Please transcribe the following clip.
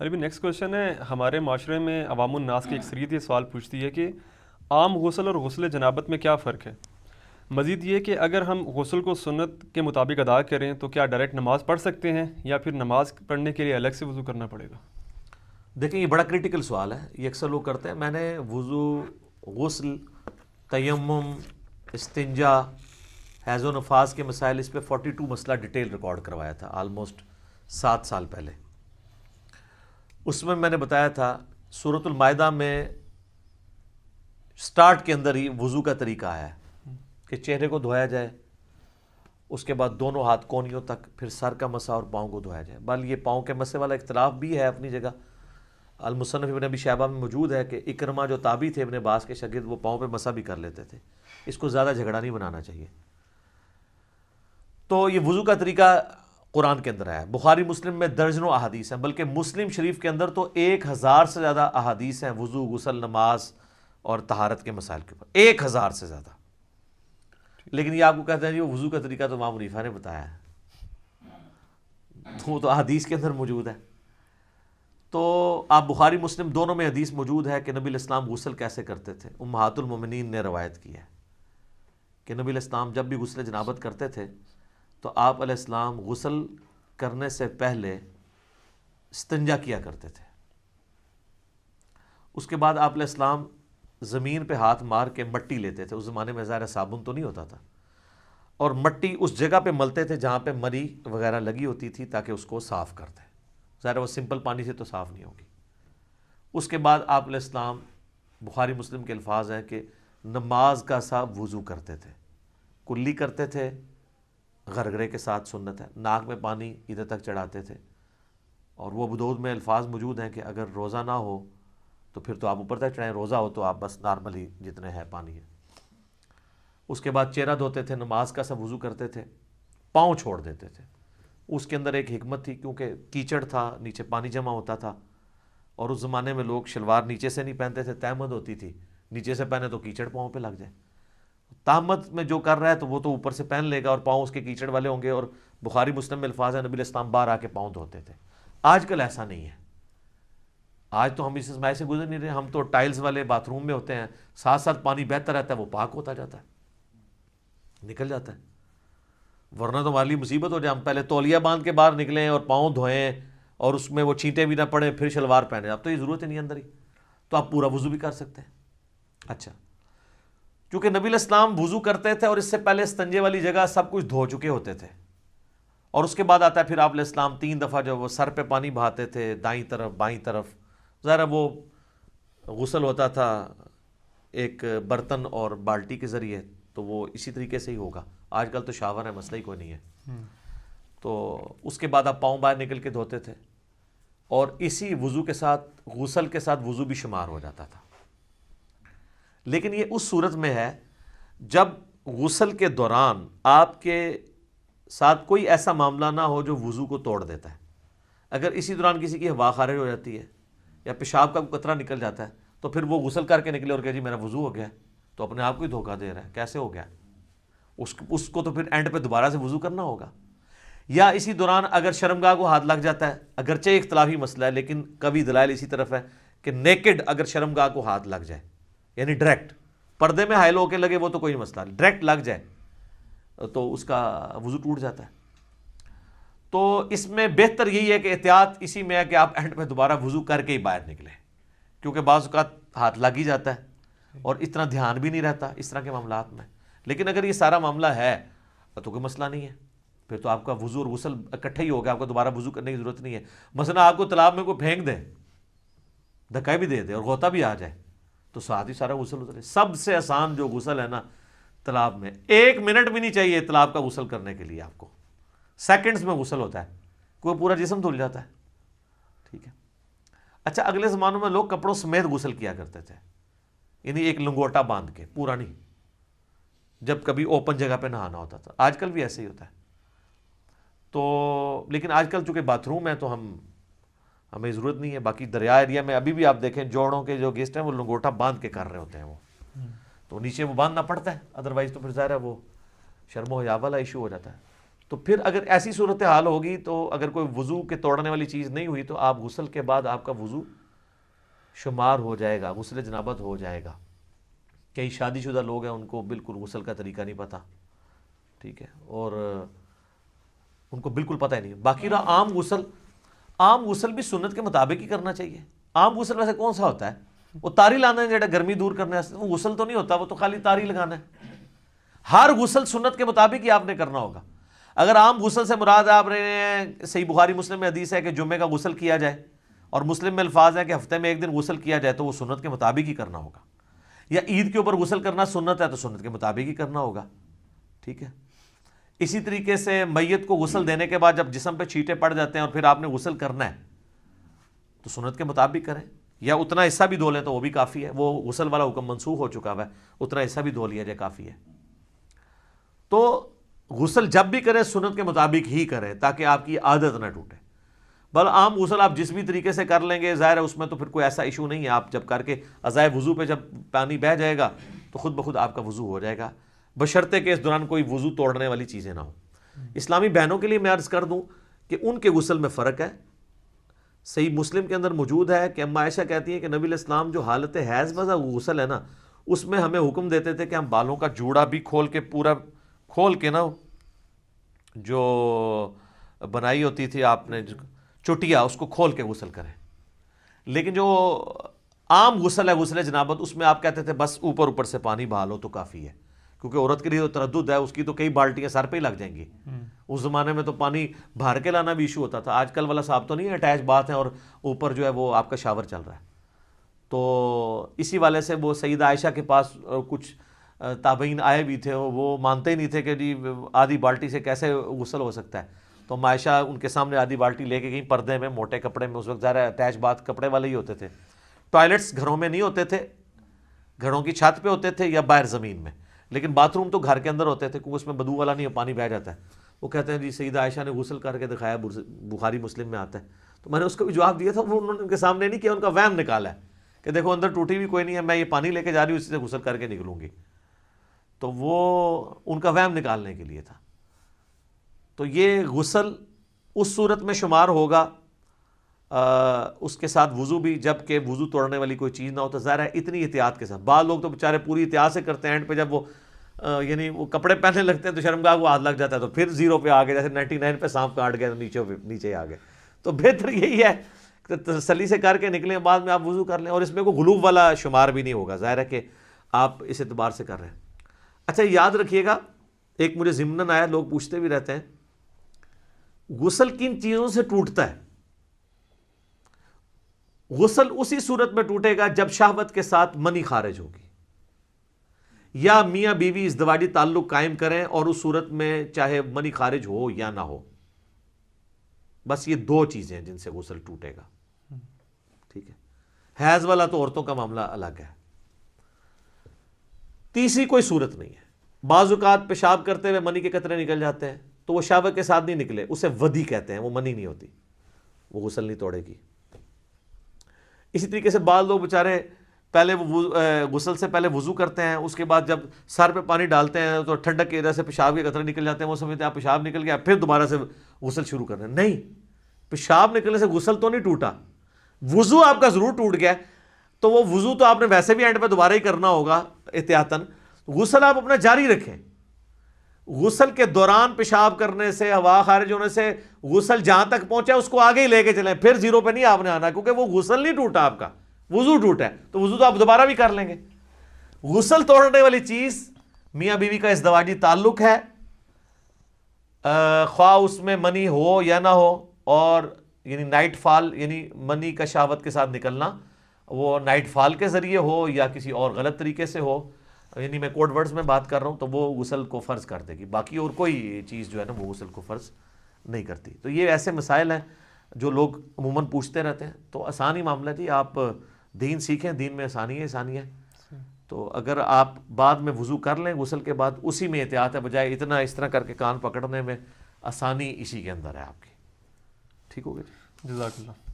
ابھی next question ہے، ہمارے معاشرے میں عوام الناس کی اکثریت یہ سوال پوچھتی ہے کہ عام غسل اور غسل جنابت میں کیا فرق ہے؟ مزید یہ کہ اگر ہم غسل کو سنت کے مطابق ادا کریں تو کیا ڈائریکٹ نماز پڑھ سکتے ہیں یا پھر نماز پڑھنے کے لیے الگ سے وضو کرنا پڑے گا؟ دیکھیں یہ بڑا کرٹیکل سوال ہے، یہ اکثر لوگ کرتے ہیں. میں نے وضو، غسل، تیمم، استنجا، حیض و نفاس کے مسائل، اس پہ 42 مسئلہ ڈیٹیل ریکارڈ کروایا تھا آلموسٹ 7 سال پہلے. اس میں نے بتایا تھا سورۃ المائدہ میں سٹارٹ کے اندر ہی وضو کا طریقہ آیا ہے کہ چہرے کو دھویا جائے، اس کے بعد دونوں ہاتھ کونیوں تک، پھر سر کا مسح اور پاؤں کو دھویا جائے. بل یہ پاؤں کے مسح والا اختلاف بھی ہے اپنی جگہ. المصنف ابن ابی شیبہ میں موجود ہے کہ اکرمہ جو تابعی تھے ابن عباس کے شاگرد، وہ پاؤں پہ مسح بھی کر لیتے تھے. اس کو زیادہ جھگڑا نہیں بنانا چاہیے. تو یہ وضو کا طریقہ قرآن کے اندر ہے. بخاری مسلم میں درجنوں احادیث ہیں، بلکہ مسلم شریف کے اندر تو 1000 سے زیادہ احادیث ہیں وضو، غسل، نماز اور طہارت کے مسائل کے اوپر. 1000 سے زیادہ. لیکن یہ آپ کو کہتے ہیں جی وہ وضو کا طریقہ تو امام حنیفہ نے بتایا ہے، وہ تو احادیث کے اندر موجود ہے. تو آپ بخاری مسلم دونوں میں حدیث موجود ہے کہ نبی علیہ السلام غسل کیسے کرتے تھے. امہات المومنین نے روایت کی ہے کہ نبی علیہ السلام جب بھی غسل جنابت کرتے تھے تو آپ علیہ السلام غسل کرنے سے پہلے استنجا کیا کرتے تھے. اس کے بعد آپ علیہ السلام زمین پہ ہاتھ مار کے مٹی لیتے تھے. اس زمانے میں ظاہر صابن تو نہیں ہوتا تھا، اور مٹی اس جگہ پہ ملتے تھے جہاں پہ مری وغیرہ لگی ہوتی تھی تاکہ اس کو صاف کر دیں. ظاہر وہ سمپل پانی سے تو صاف نہیں ہوگی. اس کے بعد آپ علیہ السلام، بخاری مسلم کے الفاظ ہیں کہ نماز کا سا وضو کرتے تھے. کلی کرتے تھے، غرغرے کے ساتھ سنت ہے، ناک میں پانی ادھر تک چڑھاتے تھے. اور وہ ابو داؤد میں الفاظ موجود ہیں کہ اگر روزہ نہ ہو تو پھر تو آپ اوپر تک چڑھائیں، روزہ ہو تو آپ بس نارمل ہی جتنے ہے پانی ہے. اس کے بعد چہرہ دھوتے تھے، نماز کا سا وضو کرتے تھے، پاؤں چھوڑ دیتے تھے. اس کے اندر ایک حکمت تھی، کیونکہ کیچڑ تھا، نیچے پانی جمع ہوتا تھا، اور اس زمانے میں لوگ شلوار نیچے سے نہیں پہنتے تھے، تہمد ہوتی تھی، نیچے سے پہنے تو کیچڑ پاؤں پہ لگ جائے. تہمد میں جو کر رہا ہے تو وہ تو اوپر سے پہن لے گا اور پاؤں اس کے کیچڑ والے ہوں گے. اور بخاری مسلم میں الفاظ ہیں نبی علیہ السلام باہر آ کے پاؤں دھوتے تھے. آج کل ایسا نہیں ہے. آج تو ہم اس اسماعی سے گزر نہیں رہے، ہم تو ٹائلز والے باتھ روم میں ہوتے ہیں، ساتھ ساتھ پانی بہتا رہتا ہے، وہ پاک ہوتا جاتا ہے، نکل جاتا ہے. ورنہ تو ہماری مصیبت ہو جائے، ہم پہلے تولیہ باندھ کے باہر نکلیں اور پاؤں دھوئیں اور اس میں وہ چھینٹیں بھی نہ پڑیں پھر شلوار پہنے. اب تو یہ ضرورت ہی نہیں اندر ہی، تو آپ پورا وضو بھی کر سکتے ہیں. اچھا، چونکہ نبی علیہ السلام وضو کرتے تھے اور اس سے پہلے استنجے والی جگہ سب کچھ دھو چکے ہوتے تھے، اور اس کے بعد آتا ہے پھر آپ علیہ السلام 3 دفعہ جو وہ سر پہ پانی بہاتے تھے، دائیں طرف بائیں طرف. ذرا وہ غسل ہوتا تھا ایک برتن اور بالٹی کے ذریعے، تو وہ اسی طریقے سے ہی ہوگا. آج کل تو شاور ہے، مسئلہ ہی کوئی نہیں ہے. تو اس کے بعد آپ پاؤں باہر نکل کے دھوتے تھے، اور اسی وضو کے ساتھ غسل کے ساتھ وضو بھی شمار ہو جاتا تھا. لیکن یہ اس صورت میں ہے جب غسل کے دوران آپ کے ساتھ کوئی ایسا معاملہ نہ ہو جو وضو کو توڑ دیتا ہے. اگر اسی دوران کسی کی ہوا خارج ہو جاتی ہے یا پیشاب کا قطرہ نکل جاتا ہے تو پھر وہ غسل کر کے نکلے اور کہ جی میرا وضو ہو گیا، تو اپنے آپ کو ہی دھوکہ دے رہا ہے. کیسے ہو گیا؟ اس کو تو پھر اینڈ پہ دوبارہ سے وضو کرنا ہوگا. یا اسی دوران اگر شرمگاہ کو ہاتھ لگ جاتا ہے، اگرچہ اختلافی مسئلہ ہے لیکن کبھی دلائل اسی طرف ہے کہ نیکڈ اگر شرمگاہ کو ہاتھ لگ جائے، یعنی ڈائریکٹ پردے میں حائل ہو کے لگے وہ تو کوئی مسئلہ نہیں، ڈائریکٹ لگ جائے تو اس کا وضو ٹوٹ جاتا ہے. تو اس میں بہتر یہی ہے کہ احتیاط اسی میں ہے کہ آپ اینڈ پہ دوبارہ وضو کر کے ہی باہر نکلیں، کیونکہ بعض اوقات ہاتھ لگ ہی جاتا ہے اور اتنا دھیان بھی نہیں رہتا اس طرح کے معاملات میں. لیکن اگر یہ سارا معاملہ ہے تو کوئی مسئلہ نہیں ہے، پھر تو آپ کا وضو اور غسل اکٹھا ہی ہوگا، آپ کو دوبارہ وضو کرنے کی ضرورت نہیں ہے. مثلا آپ کو تالاب میں کوئی پھینک دے، دھکا بھی دے دے اور غوطہ بھی آ جائے تو ساتھ ہی سارا غسل اترے. سب سے آسان جو غسل ہے نا تالاب میں، 1 منٹ بھی نہیں چاہیے تالاب کا غسل کرنے کے لیے، آپ کو سیکنڈز میں غسل ہوتا ہے، کوئی پورا جسم دھل جاتا ہے. ٹھیک ہے. اچھا، اگلے زمانوں میں لوگ کپڑوں سمیت غسل کیا کرتے تھے، یعنی ایک لنگوٹا باندھ کے، پورا نہیں، جب کبھی اوپن جگہ پہ نہانا ہوتا تھا. آج کل بھی ایسے ہی ہوتا ہے. تو لیکن آج کل چونکہ باتھ روم ہے تو ہمیں ضرورت نہیں ہے. باقی دریا ایریا میں ابھی بھی آپ دیکھیں جوڑوں کے جو گیسٹ ہیں وہ لنگوٹا باندھ کے کر رہے ہوتے ہیں، وہ تو نیچے وہ باندھنا پڑتا ہے، ادروائز تو پھر ظاہر ہے وہ شرم و حیا والا ایشو ہو جاتا ہے. تو پھر اگر ایسی صورتحال ہوگی تو اگر کوئی وضو کے توڑنے والی چیز نہیں ہوئی تو آپ غسل کے بعد آپ کا وضو شمار ہو جائے گا، غسل جنابت ہو جائے گا۔ کئی شادی شدہ لوگ ہیں ان کو بالکل غسل کا طریقہ نہیں پتہ، ٹھیک ہے، اور ان کو بالکل پتہ ہی نہیں۔ باقی رہا عام غسل بھی سنت کے مطابق ہی کرنا چاہیے۔ عام غسل ویسے کون سا ہوتا ہے؟ وہ تاری لانا ہے جڑا گرمی دور کرنے واسطے، وہ غسل تو نہیں ہوتا، وہ تو خالی تاری لگانا ہے۔ ہر غسل سنت کے مطابق ہی آپ نے کرنا ہوگا۔ اگر عام غسل سے مراد آپ نے صحیح بخاری مسلم میں حدیث ہے کہ جمعے کا غسل کیا جائے، اور مسلم میں الفاظ ہیں کہ ہفتے میں ایک دن غسل کیا جائے، تو وہ سنت کے مطابق ہی کرنا ہوگا۔ یا عید کے اوپر غسل کرنا سنت ہے تو سنت کے مطابق ہی کرنا ہوگا، ٹھیک ہے۔ اسی طریقے سے میت کو غسل دینے کے بعد جب جسم پہ چھینٹے پڑ جاتے ہیں اور پھر آپ نے غسل کرنا ہے تو سنت کے مطابق کریں، یا اتنا حصہ بھی دھو لیں تو وہ بھی کافی ہے، وہ غسل والا حکم منسوخ ہو چکا ہے، اتنا حصہ بھی دھو لیا جائے کافی ہے۔ تو غسل جب بھی کریں سنت کے مطابق ہی کریں تاکہ آپ کی عادت نہ ٹوٹے۔ بل عام غسل آپ جس بھی طریقے سے کر لیں گے ظاہر ہے اس میں تو پھر کوئی ایسا ایشو نہیں ہے، آپ جب کر کے ازائے وضو پہ جب پانی بہہ جائے گا تو خود بخود آپ کا وضو ہو جائے گا، بشرطے کہ اس دوران کوئی وضو توڑنے والی چیزیں نہ ہوں۔ اسلامی بہنوں کے لیے میں عرض کر دوں کہ ان کے غسل میں فرق ہے۔ صحیح مسلم کے اندر موجود ہے کہ اما عائشہ کہتی ہیں کہ نبی علیہ السلام جو حالت حیض میں غسل ہے نا، اس میں ہمیں حکم دیتے تھے کہ ہم بالوں کا جوڑا بھی کھول کے پورا کھول کے نا، جو بنائی ہوتی تھی آپ نے چٹیا، اس کو کھول کے غسل کریں۔ لیکن جو عام غسل ہے غسل جنابت، اس میں آپ کہتے تھے بس اوپر اوپر سے پانی بہا لو تو کافی ہے، کیونکہ عورت کے لیے تو تردد ہے، اس کی تو کئی بالٹیاں سر پہ ہی لگ جائیں گی۔ اس زمانے میں تو پانی بھر کے لانا بھی ایشو ہوتا تھا، آج کل والا صاحب تو نہیں ہے، اٹیچ باتھ ہے اور اوپر جو ہے وہ آپ کا شاور چل رہا ہے۔ تو اسی والے سے وہ سیدہ عائشہ کے پاس کچھ تابعین آئے بھی تھے، وہ مانتے ہی نہیں تھے کہ جی آدھی بالٹی سے کیسے غسل ہو سکتا ہے۔ تو عائشہ ان کے سامنے آدھی بالٹی لے کے گئی، پردے میں موٹے کپڑے میں، اس وقت ظاہر اٹیچ باتھ کپڑے والے ہی ہوتے تھے، ٹوائلٹس گھروں میں نہیں ہوتے تھے، گھروں کی چھت پہ ہوتے تھے یا باہر زمین میں، لیکن باتھ روم تو گھر کے اندر ہوتے تھے کیونکہ اس میں بدبو والا نہیں، پانی بہہ جاتا ہے۔ وہ کہتے ہیں جی سیدہ عائشہ نے غسل کر کے دکھایا، بخاری مسلم میں آتا ہے۔ تو میں نے اس کو بھی جواب دیا تھا، وہ انہوں نے ان کے سامنے نہیں کیا، ان کا وہم نکالا ہے کہ دیکھو اندر ٹوٹی بھی کوئی نہیں ہے، میں یہ پانی لے کے جا رہی ہوں، اسی سے غسل کر کے نکلوں گی۔ تو وہ ان کا وہم نکالنے کے لیے تھا۔ تو یہ غسل اس صورت میں شمار ہوگا، اس کے ساتھ وضو بھی، جب کہ وضو توڑنے والی کوئی چیز نہ ہو، تو ظاہر ہے اتنی احتیاط کے ساتھ۔ بعض لوگ تو بیچارے پوری احتیاط سے کرتے ہیں، اینڈ پہ جب وہ یعنی وہ کپڑے پہننے لگتے ہیں تو شرمگاہ کو ہاتھ لگ جاتا ہے، تو پھر 0 پہ آ گئے، جیسے 99 پہ سانپ کاٹ گیا تو نیچے آ گئے۔ تو بہتر یہی ہے کہ تسلی سے کر کے نکلیں، بعد میں آپ وضو کر لیں، اور اس میں کوئی غلوب والا شمار بھی نہیں ہوگا، ظاہر ہے کہ آپ اس اعتبار سے کر رہے ہیں۔ اچھا یاد رکھیے گا، ایک مجھے ضمناً آیا، لوگ پوچھتے بھی رہتے ہیں غسل کن چیزوں سے ٹوٹتا ہے؟ غسل اسی صورت میں ٹوٹے گا جب شہوت کے ساتھ منی خارج ہوگی، یا میاں بیوی ازدواجی تعلق قائم کریں اور اس صورت میں چاہے منی خارج ہو یا نہ ہو، بس یہ 2 چیزیں ہیں جن سے غسل ٹوٹے گا، ٹھیک ہے۔ حیض والا تو عورتوں کا معاملہ الگ ہے، تیسری کوئی صورت نہیں ہے۔ بعض اوقات پیشاب کرتے ہوئے منی کے قطرے نکل جاتے ہیں تو وہ شہوت کے ساتھ نہیں نکلے، اسے ودی کہتے ہیں، وہ منی نہیں ہوتی، وہ غسل نہیں توڑے گی۔ اسی طریقے سے بعض لوگ بیچارے پہلے غسل سے پہلے وضو کرتے ہیں، اس کے بعد جب سر پہ پانی ڈالتے ہیں تو ٹھنڈک کی وجہ سے پیشاب کے قطرے نکل جاتے ہیں، وہ سمجھتے ہیں آپ پیشاب نکل گیا پھر دوبارہ سے غسل شروع کر رہے ہیں۔ نہیں، پیشاب نکلنے سے غسل تو نہیں ٹوٹا، وضو آپ کا ضرور ٹوٹ گیا، تو وہ وضو تو آپ نے ویسے بھی اینڈ پہ دوبارہ ہی کرنا ہوگا احتیاطاً، غسل آپ اپنا جاری رکھیں۔ غسل کے دوران پیشاب کرنے سے، ہوا خارج ہونے سے غسل جہاں تک پہنچا اس کو آگے ہی لے کے چلیں، پھر 0 پہ نہیں آپ نے آنا، کیونکہ وہ غسل نہیں ٹوٹا، آپ کا وضو ٹوٹا ہے، تو وضو تو آپ دوبارہ بھی کر لیں گے۔ غسل توڑنے والی چیز میاں بیوی کا ازدواجی تعلق ہے، خواہ اس میں منی ہو یا نہ ہو، اور یعنی نائٹ فال، یعنی منی کا شہوت کے ساتھ نکلنا، وہ نائٹ فال کے ذریعے ہو یا کسی اور غلط طریقے سے ہو، یعنی میں کوڈ ورڈز میں بات کر رہا ہوں، تو وہ غسل کو فرض کر دے گی، باقی اور کوئی چیز جو ہے نا وہ غسل کو فرض نہیں کرتی۔ تو یہ ایسے مسائل ہیں جو لوگ عموماً پوچھتے رہتے ہیں، تو آسان ہی معاملہ ہے جی، آپ دین سیکھیں، دین میں آسانی ہے۔ تو اگر آپ بعد میں وضو کر لیں غسل کے بعد، اسی میں احتیاط ہے، بجائے اتنا اس طرح کر کے کان پکڑنے میں، آسانی اسی کے اندر ہے آپ کی۔ ٹھیک ہو گیا جی، جزاک اللہ۔